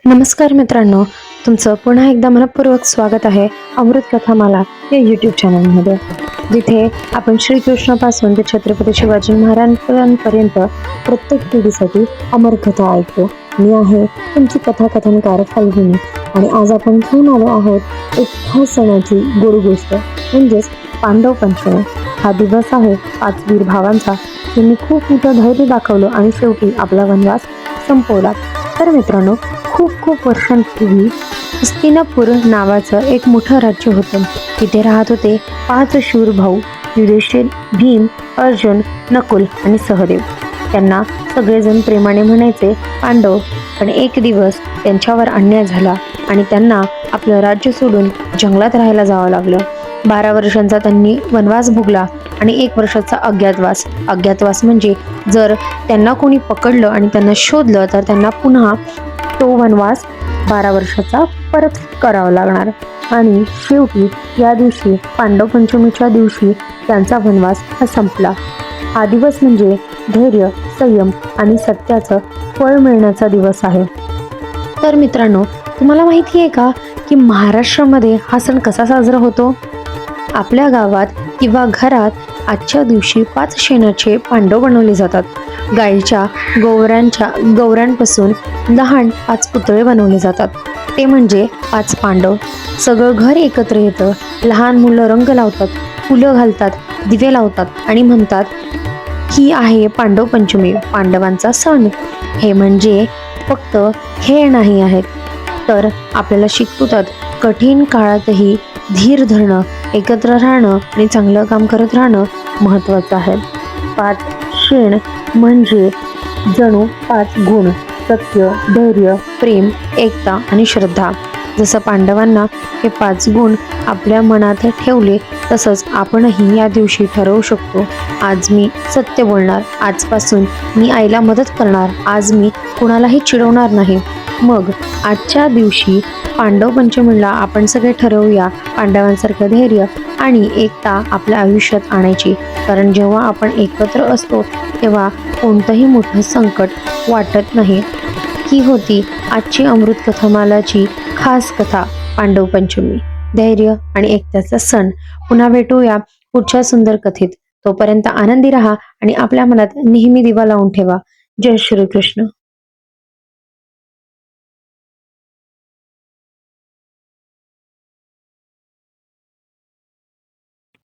नमस्कार मित्रांनो, तुमचं पुन्हा एकदा मनपूर्वक स्वागत आहे अमृत कथामाला या यूट्यूब चॅनलमध्ये, जिथे आपण श्रीकृष्णापासून ते छत्रपती शिवाजी महाराजांपर्यंत प्रत्येक पिढीसाठी अमर कथा ऐकतो. मी आहे तुमची कथाकथनकार फाल्गुनी आणि आज आपण घेऊन आलो आहोत एक खास सणाची गोड गोष्ट, म्हणजेच पांडव पंचमी. हा दिवस आहे 5 वीर भावांचा, ज्यांनी खूप मोठं धैर्य दाखवलं आणि शेवटी आपला वनवास संपवला. तर मित्रांनो, खूप वर्षांपूर्वी हस्तिनापूर नावाचं एक मोठं राज्य होतं. तिथे राहत होते 5 शूर भाऊ, युधिष्ठिर, भीम, अर्जुन, नकुल आणि सहदेव. त्यांना सगळेजण प्रेमाने म्हणायचे पांडव. पण एक दिवस त्यांच्यावर अन्याय झाला आणि त्यांना आपलं राज्य सोडून जंगलात राहायला जावं लागलं. 12 वर्षांचा त्यांनी वनवास भोगला आणि 1 वर्षाचा अज्ञातवास. अज्ञातवास म्हणजे जर त्यांना कोणी पकडलं आणि त्यांना शोधलं तर त्यांना पुन्हा तो वनवास 12 वर्षाचा परत करावा लागणार. आणि शेवटी या दिवशी, पांडव पंचमीच्या दिवशी, त्यांचा वनवास हा संपला. हा दिवस म्हणजे धैर्य, संयम आणि सत्याचं फळ मिळण्याचा दिवस आहे. तर मित्रांनो, तुम्हाला माहिती आहे का की महाराष्ट्रामध्ये हा सण कसा साजरा होतो? आपल्या गावात किंवा घरात आजच्या दिवशी 5 शेणाचे पांडव बनवले जातात. गायीच्या गौऱ्यांपासून लहान 5 पुतळे बनवले जातात. ते म्हणजे 5 पांडव. सगळं घर एकत्र येतं. लहान मुलं रंग लावतात, फुलं घालतात, दिवे लावतात आणि म्हणतात, ही आहे पांडव पंचमी, पांडवांचा सण. हे म्हणजे फक्त खेळ नाही आहेत, तर आपल्याला शिकवतात कठीण काळातही धीर धरणं, एकत्र राहणं आणि चांगलं काम करत राहणं महत्त्वाचं आहे. 5 शेण म्हणजे जणू 5 गुण: सत्य, धैर्य, प्रेम, एकता आणि श्रद्धा. जसं पांडवांना हे 5 गुण आपल्या मनात ठेवले, तसंच आपणही या दिवशी ठरवू शकतो, आज मी सत्य बोलणार, आजपासून मी आईला मदत करणार, आज मी कुणालाही चिडवणार नाही. मग आजच्या दिवशी पांडव पंचमीला आपण सगळे ठरवूया पांडवांसारखं धैर्य आणि एकता आपल्या आयुष्यात आणायची. कारण जेव्हा आपण एकत्र असतो तेव्हा कोणतंही मोठं संकट वाटत नाही. ही होती आजची अमृत कथामालाची खास कथा, पांडव पंचमी, धैर्य आणि एकतेचा सण. पुन्हा भेटूया पुढच्या सुंदर कथेत. तोपर्यंत आनंदी राहा आणि आपल्या मनात नेहमी दिवा लावून ठेवा. जय श्रीकृष्ण.